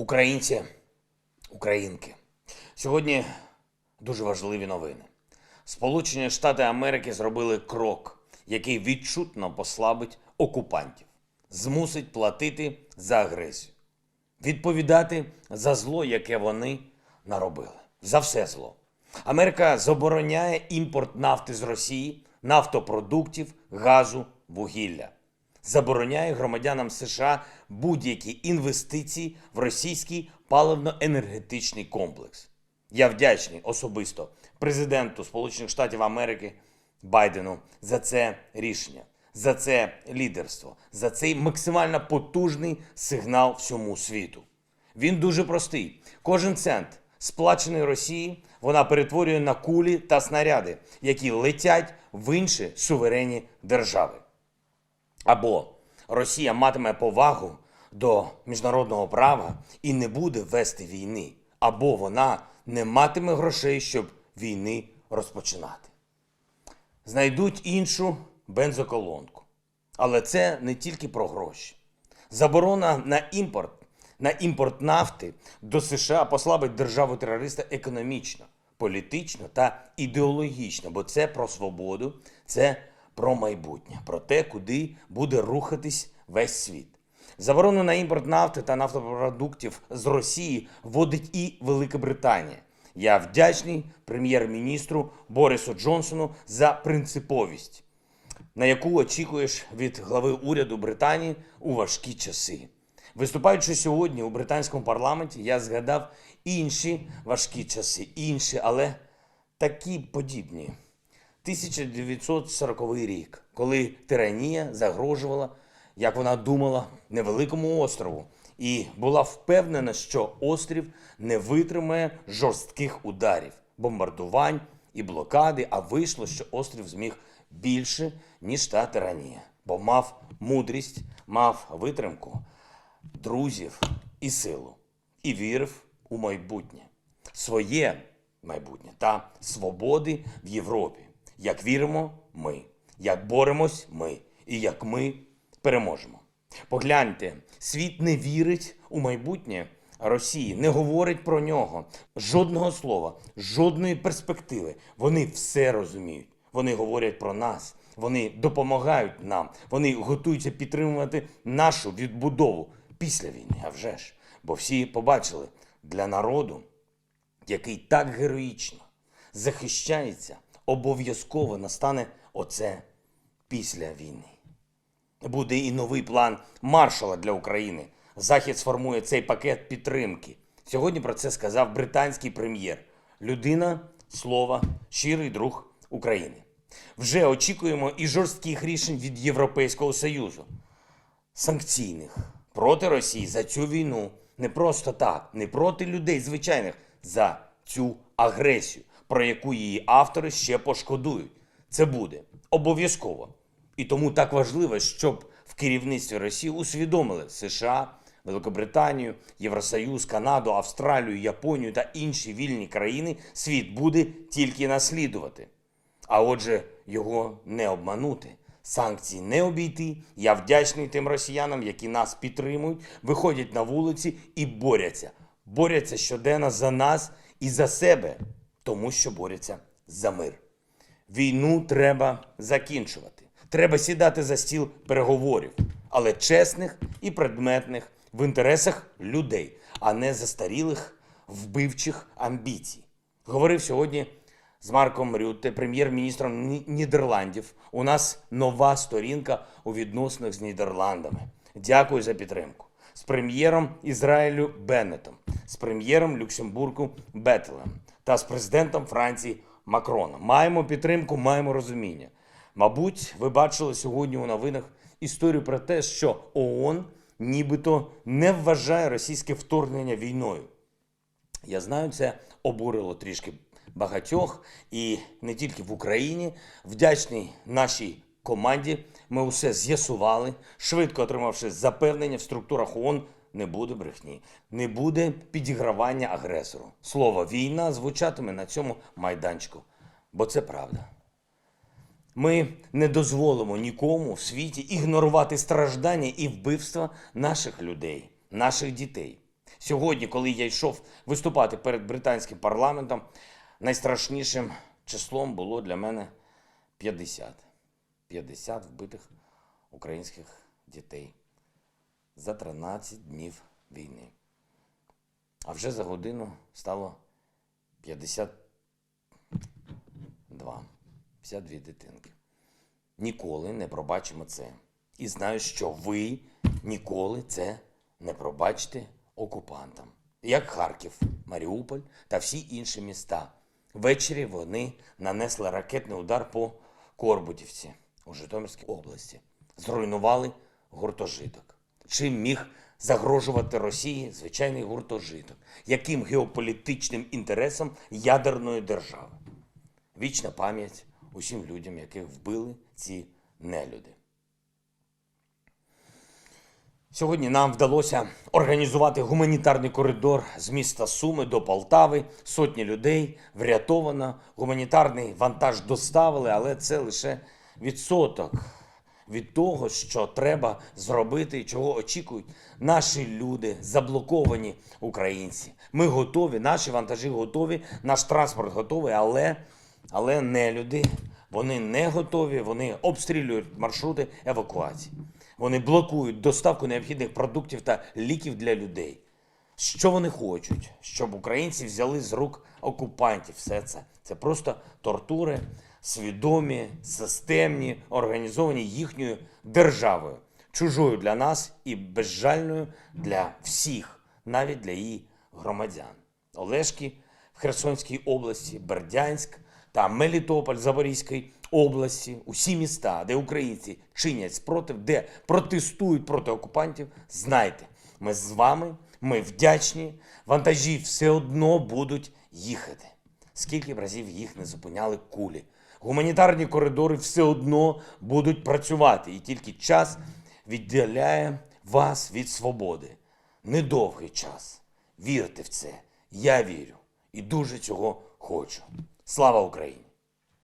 Українці, українки, сьогодні дуже важливі новини. Сполучені Штати Америки зробили крок, який відчутно послабить окупантів, змусить платити за агресію, відповідати за зло, яке вони наробили. За все зло. Америка забороняє імпорт нафти з Росії, нафтопродуктів, газу, вугілля. Забороняє громадянам США будь-які інвестиції в російський паливно-енергетичний комплекс. Я вдячний особисто президенту Сполучених Штатів Америки Байдену за це рішення, за це лідерство, за цей максимально потужний сигнал всьому світу. Він дуже простий. Кожен цент, сплачений Росії, вона перетворює на кулі та снаряди, які летять в інші суверенні держави. Або Росія матиме повагу до міжнародного права і не буде вести війни, або вона не матиме грошей, щоб війни розпочинати. Знайдуть іншу бензоколонку. Але це не тільки про гроші. Заборона на імпорт нафти до США послабить державу-терориста економічно, політично та ідеологічно, бо це про свободу, це про майбутнє, про те, куди буде рухатись весь світ. Заборону на імпорт нафти та нафтопродуктів з Росії вводить і Велика Британія. Я вдячний прем'єр-міністру Борису Джонсону за принциповість, на яку очікуєш від глави уряду Британії у важкі часи. Виступаючи сьогодні у британському парламенті, я згадав інші важкі часи, але такі подібні. 1940 рік, коли тиранія загрожувала, як вона думала, невеликому острову, і була впевнена, що острів не витримає жорстких ударів, бомбардувань і блокади, а вийшло, що острів зміг більше, ніж та тиранія, бо мав мудрість, мав витримку, друзів і силу, і вірив у майбутнє, своє майбутнє та свободи в Європі. Як віримо ми, як боремось ми і як ми переможемо. Погляньте, світ не вірить у майбутнє Росії, не говорить про нього. Жодного слова, жодної перспективи. Вони все розуміють. Вони говорять про нас, вони допомагають нам, вони готуються підтримувати нашу відбудову після війни, а вже ж. Бо всі побачили, для народу, який так героїчно захищається, обов'язково настане оце після війни. Буде і новий план Маршалла для України. Захід сформує цей пакет підтримки. Сьогодні про це сказав британський прем'єр. Людина, слова, щирий друг України. Вже очікуємо і жорстких рішень від Європейського Союзу. Санкційних проти Росії за цю війну. Не просто так, не проти людей звичайних, за цю агресію, про яку її автори ще пошкодують. Це буде обов'язково. І тому так важливо, щоб в керівництві Росії усвідомили США, Великобританію, Євросоюз, Канаду, Австралію, Японію та інші вільні країни світ буде тільки наслідувати. А отже, його не обманути, санкції не обійти. Я вдячний тим росіянам, які нас підтримують, виходять на вулиці і борються. Борються щоденно за нас і за себе, тому що борються за мир. Війну треба закінчувати. Треба сідати за стіл переговорів, але чесних і предметних, в інтересах людей, а не застарілих вбивчих амбіцій. Говорив сьогодні з Марком Рютте, прем'єр-міністром Нідерландів. У нас нова сторінка у відносинах з Нідерландами. Дякую за підтримку. З прем'єром Ізраїлю Беннетом, з прем'єром Люксембургу Беттелем та з президентом Франції Макроном. Маємо підтримку, маємо розуміння. Мабуть, ви бачили сьогодні у новинах історію про те, що ООН нібито не вважає російське вторгнення війною. Я знаю, це обурило трішки багатьох, і не тільки в Україні. Вдячний нашій команді, ми усе з'ясували, швидко отримавши запевнення в структурах ООН, не буде брехні, не буде підігравання агресору. Слово «війна» звучатиме на цьому майданчику, бо це правда. Ми не дозволимо нікому в світі ігнорувати страждання і вбивства наших людей, наших дітей. Сьогодні, коли я йшов виступати перед британським парламентом, найстрашнішим числом було для мене 50. 50 вбитих українських дітей за 13 днів війни. А вже за годину стало 52 дитинки. Ніколи не пробачимо це. І знаю, що ви ніколи це не пробачите окупантам. Як Харків, Маріуполь та всі інші міста. Ввечері вони нанесли ракетний удар по Корбутівці у Житомирській області. Зруйнували гуртожиток. Чим міг загрожувати Росії звичайний гуртожиток? Яким геополітичним інтересом ядерної держави? Вічна пам'ять усім людям, яких вбили ці нелюди. Сьогодні нам вдалося організувати гуманітарний коридор з міста Суми до Полтави. Сотні людей врятовано, гуманітарний вантаж доставили, але це лише відсоток від того, що треба зробити і чого очікують наші люди, заблоковані українці. Ми готові, наші вантажі готові, наш транспорт готовий, але нелюди, вони не готові, вони обстрілюють маршрути евакуації. Вони блокують доставку необхідних продуктів та ліків для людей. Що вони хочуть? Щоб українці взяли з рук окупантів все це. Це просто тортури, свідомі, системні, організовані їхньою державою. Чужою для нас і безжальною для всіх, навіть для її громадян. Олешки в Херсонській області, Бердянськ та Мелітополь Запорізької області, усі міста, де українці чинять спротив, де протестують проти окупантів, знайте, ми з вами, ми вдячні, вантажі все одно будуть їхати. Скільки б разів їх не зупиняли кулі. Гуманітарні коридори все одно будуть працювати, і тільки час віддаляє вас від свободи. Недовгий час. Вірте в це. Я вірю. І дуже цього хочу. Слава Україні!